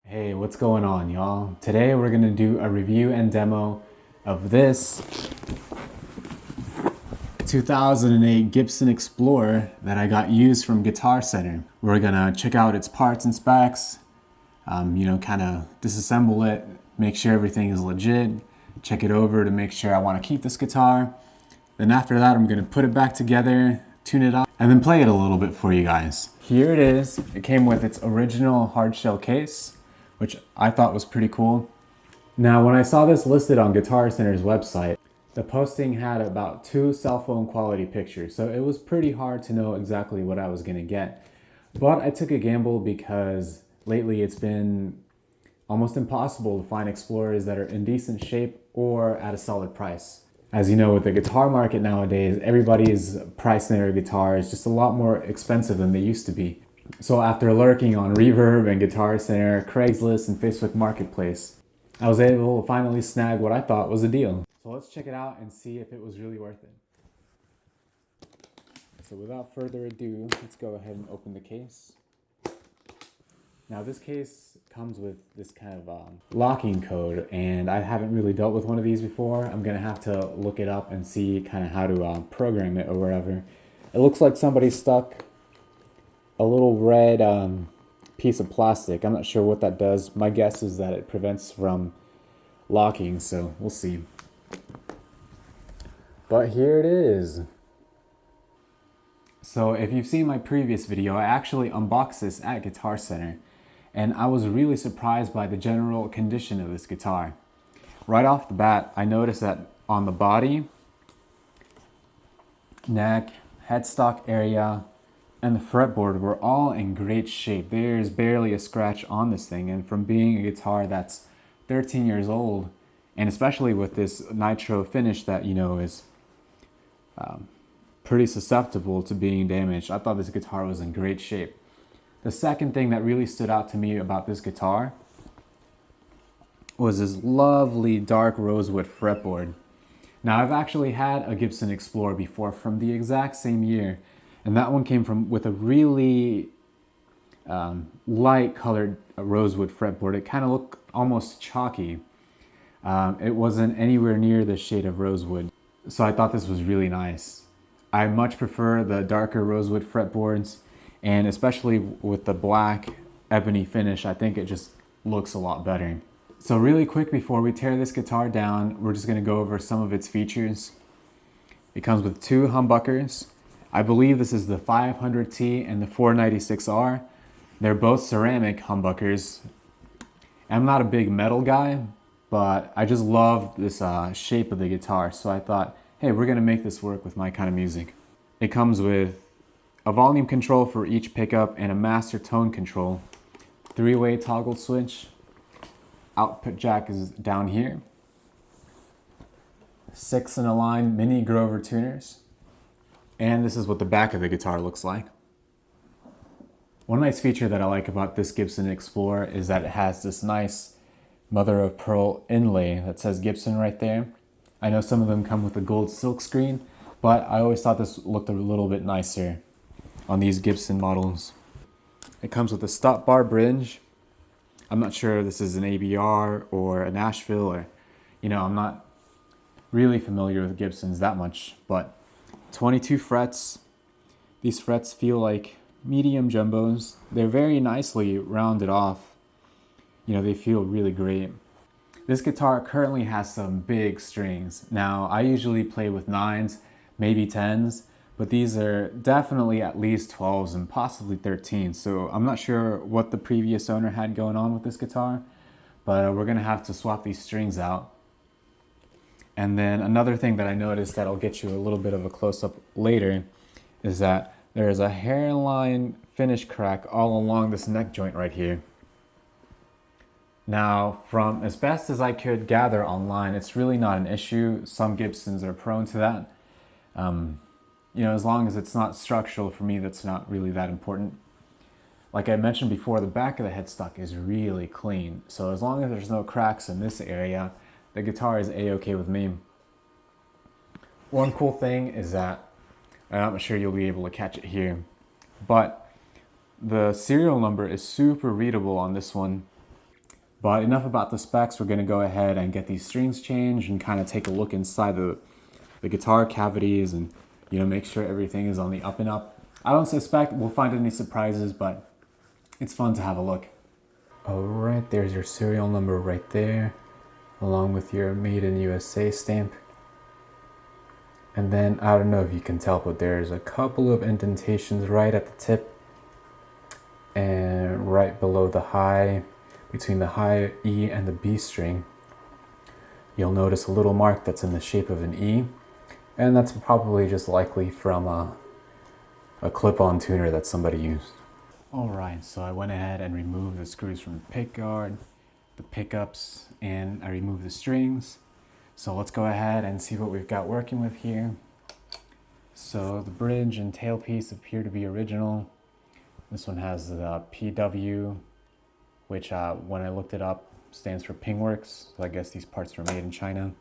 Hey, what's going on, y'all? Today we're gonna do a review and demo of this 2008 Gibson Explorer that I got used from Guitar Center. We're gonna check out its parts and specs, kind of disassemble it, make sure everything is legit, check it over to make sure I want to keep this guitar. Then after that, I'm gonna put it back together, tune it up, and then play it a little bit for you guys. Here it is. It came with its original hardshell case, which I thought was pretty cool. Now, when I saw this listed on Guitar Center's website, the posting had about 2 cell phone quality pictures, so it was pretty hard to know exactly what I was gonna get. But I took a gamble because lately it's been almost impossible to find Explorers that are in decent shape or at a solid price. As you know, with the guitar market nowadays, everybody's pricing their guitars just a lot more expensive than they used to be. So after lurking on Reverb and Guitar Center, Craigslist, and Facebook Marketplace, I was able to finally snag what I thought was a deal. So let's check it out and see if it was really worth it. So without further ado, let's go ahead and open the case. Now this case comes with this kind of locking code, and I haven't really dealt with one of these before. I'm gonna have to look it up and see kind of how to program it or whatever. It looks like somebody stuck a little red piece of plastic. I'm not sure what that does. My guess is that it prevents from locking, so we'll see. But here it is. So if you've seen my previous video, I actually unboxed this at Guitar Center, and I was really surprised by the general condition of this guitar. Right off the bat, I noticed that on the body, neck, headstock area, and the fretboard were all in great shape. There's barely a scratch on this thing, and from being a guitar that's 13 years old, and especially with this nitro finish that is pretty susceptible to being damaged, I thought this guitar was in great shape. The second thing that really stood out to me about this guitar was this lovely dark rosewood fretboard. Now, I've actually had a Gibson Explorer before from the exact same year, and that one came with a really light colored rosewood fretboard. It kind of looked almost chalky. It wasn't anywhere near the shade of rosewood, so I thought this was really nice. I much prefer the darker rosewood fretboards, and especially with the black ebony finish, I think it just looks a lot better. So really quick before we tear this guitar down, we're just going to go over some of its features. It comes with 2 humbuckers. I believe this is the 500T and the 496R. They're both ceramic humbuckers. I'm not a big metal guy, but I just love this shape of the guitar, so I thought, hey, we're gonna make this work with my kind of music. It comes with a volume control for each pickup and a master tone control, 3-way toggle switch, output jack is down here, 6 in a line mini Grover tuners, and this is what the back of the guitar looks like. One nice feature that I like about this Gibson Explorer is that it has this nice mother of pearl inlay that says Gibson right there. I know some of them come with a gold silk screen, but I always thought this looked a little bit nicer on these Gibson models. It comes with a stop bar bridge. I'm not sure if this is an ABR or a Nashville, or I'm not really familiar with Gibsons that much, but 22 frets. These frets feel like medium jumbos. They're very nicely rounded off. They feel really great. This guitar currently has some big strings. Now, I usually play with 9s, maybe 10s, but these are definitely at least 12s and possibly 13s. So I'm not sure what the previous owner had going on with this guitar, but we're gonna have to swap these strings out. And then another thing that I noticed that I'll get you a little bit of a close-up later is that there is a hairline finish crack all along this neck joint right here. Now, from as best as I could gather online, it's really not an issue. Some Gibsons are prone to that. As long as it's not structural, for me, that's not really that important. Like I mentioned before, the back of the headstock is really clean. So as long as there's no cracks in this area, the guitar is a-okay with me. One cool thing is that, I'm not sure you'll be able to catch it here, but the serial number is super readable on this one. But enough about the specs. We're going to go ahead and get these strings changed and kind of take a look inside the guitar cavities and, you know, make sure everything is on the up and up. I don't suspect we'll find any surprises, but it's fun to have a look. All right, there's your serial number right there, along with your Made in USA stamp. And then, I don't know if you can tell, but there's a couple of indentations right at the tip and right below the high, between the high E and the B string. You'll notice a little mark that's in the shape of an E, and that's probably just likely from a clip-on tuner that somebody used. Alright, so I went ahead and removed the screws from the pick guard, the pickups, and I removed the strings. So let's go ahead and see what we've got working with here. So the bridge and tailpiece appear to be original. This one has the PW, which when I looked it up stands for Pingworks. So I guess these parts were made in China.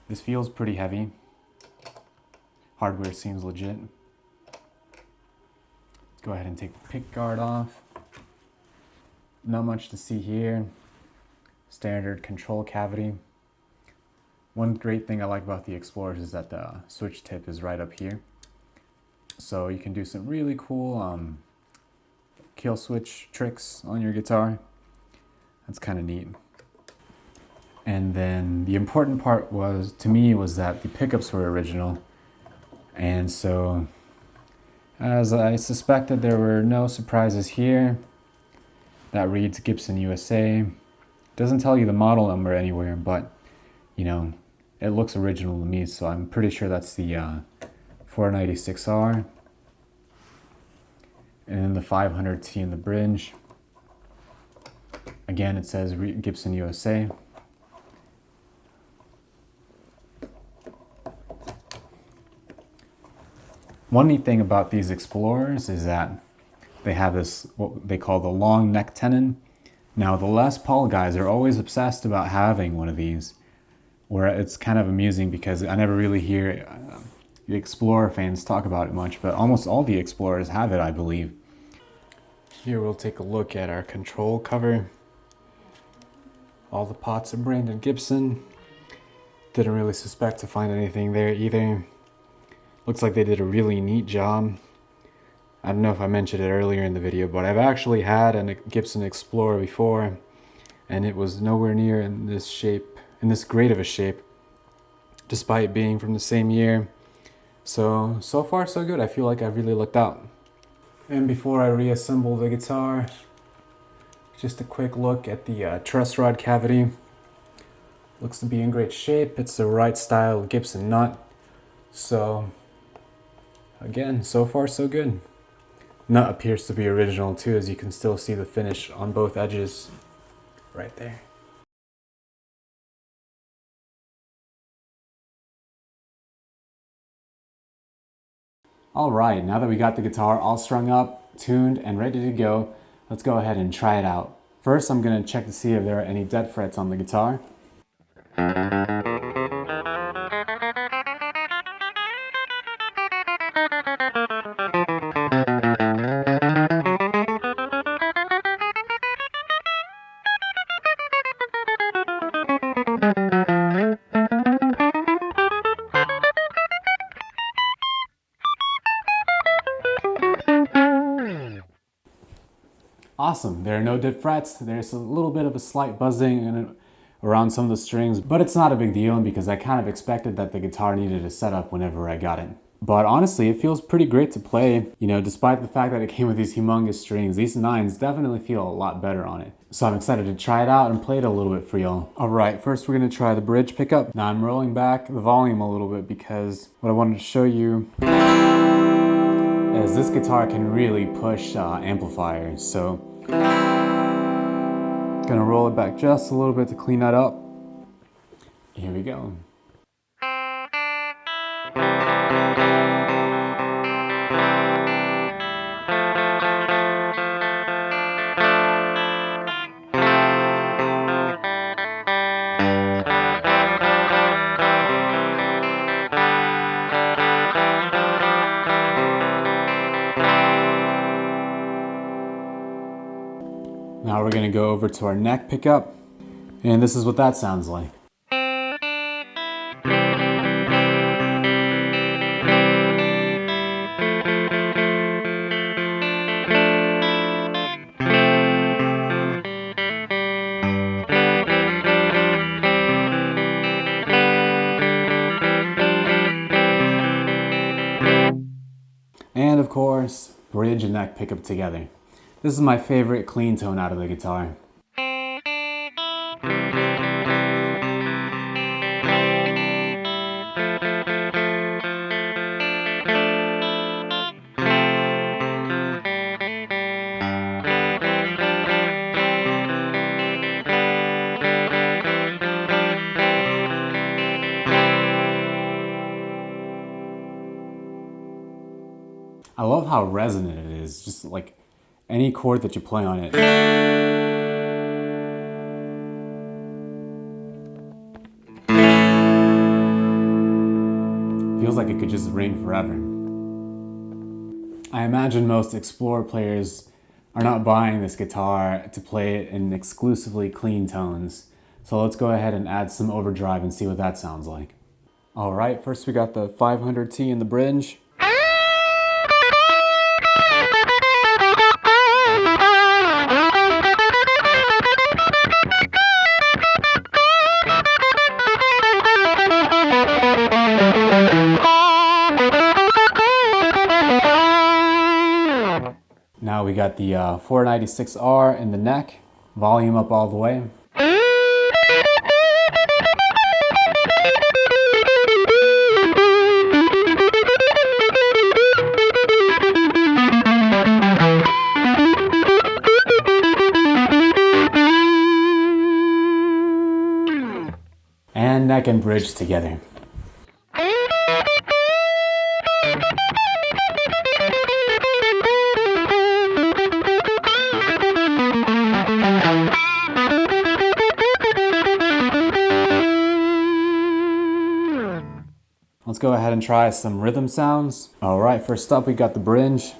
This feels pretty heavy. Hardware seems legit. Let's go ahead and take the pick guard off. Not much to see here. Standard control cavity. One great thing I like about the Explorers is that the switch tip is right up here. So you can do some really cool kill switch tricks on your guitar. That's kind of neat. And then the important part was, to me, was that the pickups were original. And so, as I suspected, there were no surprises here. That reads Gibson USA. Doesn't tell you the model number anywhere, but, you know, it looks original to me, so I'm pretty sure that's the 496R. And then the 500T in the bridge. Again, it says Gibson USA. One neat thing about these Explorers is that they have this, what they call the long neck tenon. Now, the Les Paul guys are always obsessed about having one of these, where it's kind of amusing because I never really hear the Explorer fans talk about it much, but almost all the Explorers have it, I believe. Here we'll take a look at our control cover. All the pots are branded Gibson. Didn't really suspect to find anything there either. Looks like they did a really neat job. I don't know if I mentioned it earlier in the video, but I've actually had a Gibson Explorer before, and it was nowhere near in this shape, in this great of a shape, despite being from the same year. So far so good. I feel like I've really lucked out. And before I reassemble the guitar, just a quick look at the truss rod cavity. Looks to be in great shape. It's the right style Gibson nut. So again, so far so good. Nut appears to be original too, as you can still see the finish on both edges right there. Alright, now that we got the guitar all strung up, tuned, and ready to go, let's go ahead and try it out. First, I'm going to check to see if there are any dead frets on the guitar. Awesome, there are no dead frets. There's a little bit of a slight buzzing around some of the strings, but it's not a big deal because I kind of expected that the guitar needed a setup whenever I got it. But honestly, it feels pretty great to play, you know, despite the fact that it came with these humongous strings. These 9s definitely feel a lot better on it. So I'm excited to try it out and play it a little bit for y'all. Alright, first we're going to try the bridge pickup. Now I'm rolling back the volume a little bit because what I wanted to show you is this guitar can really push amplifiers. So gonna roll it back just a little bit to clean that up. Here we go. Now we're gonna go over to our neck pickup, and this is what that sounds like. And of course, bridge and neck pickup together. This is my favorite clean tone out of the guitar. I love how resonant it is, just like any chord that you play on it. Feels like it could just ring forever. I imagine most Explorer players are not buying this guitar to play it in exclusively clean tones. So let's go ahead and add some overdrive and see what that sounds like. All right, first we got the 500T in the bridge. Now we got the 496R in the neck, volume up all the way. And neck and bridge together. Let's go ahead and try some rhythm sounds. All right, first up we got the bridge.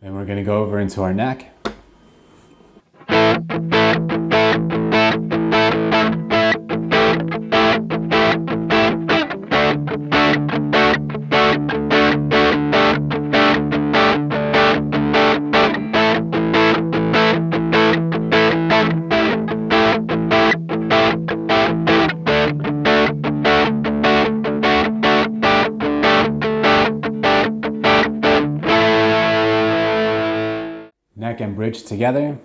We're going to go over into our neck. Neck and bridge together.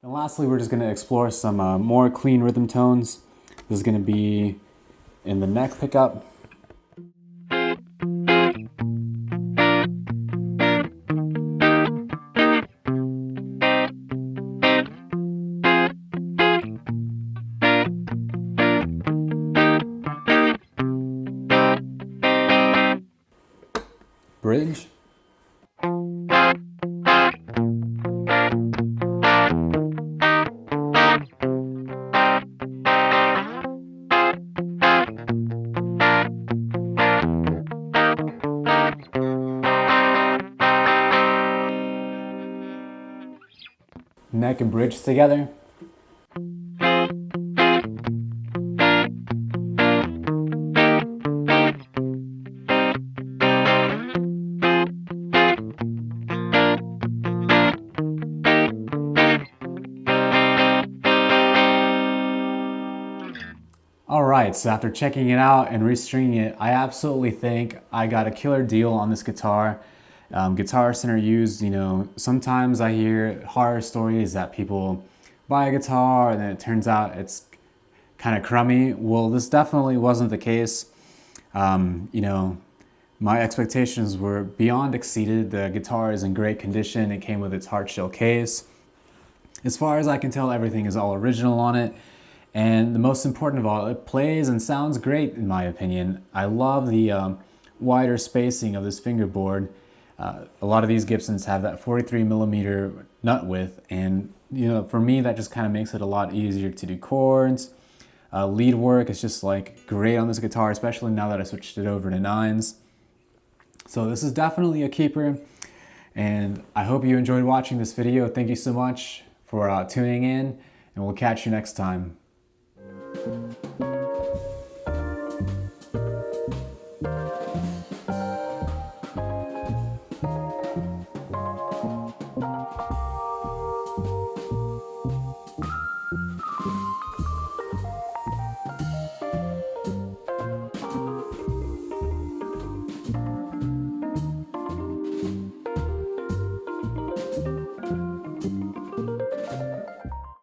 Lastly, we're just going to explore some more clean rhythm tones. This is going to be in the neck pickup. Bridge. Neck and bridge together. All right, Alright, so after checking it out and restringing it, I absolutely think I got a killer deal on this guitar. Guitar Center used, sometimes I hear horror stories that people buy a guitar and then it turns out it's kind of crummy. Well, this definitely wasn't the case. My expectations were beyond exceeded. The guitar is in great condition. It came with its hard shell case. As far as I can tell, everything is all original on it. And the most important of all, it plays and sounds great in my opinion. I love the wider spacing of this fingerboard. A lot of these Gibsons have that 43 millimeter nut width, and for me that just kind of makes it a lot easier to do chords. Lead work is just like great on this guitar, especially now that I switched it over to 9s. So this is definitely a keeper, and I hope you enjoyed watching this video. Thank you so much for tuning in, and we'll catch you next time.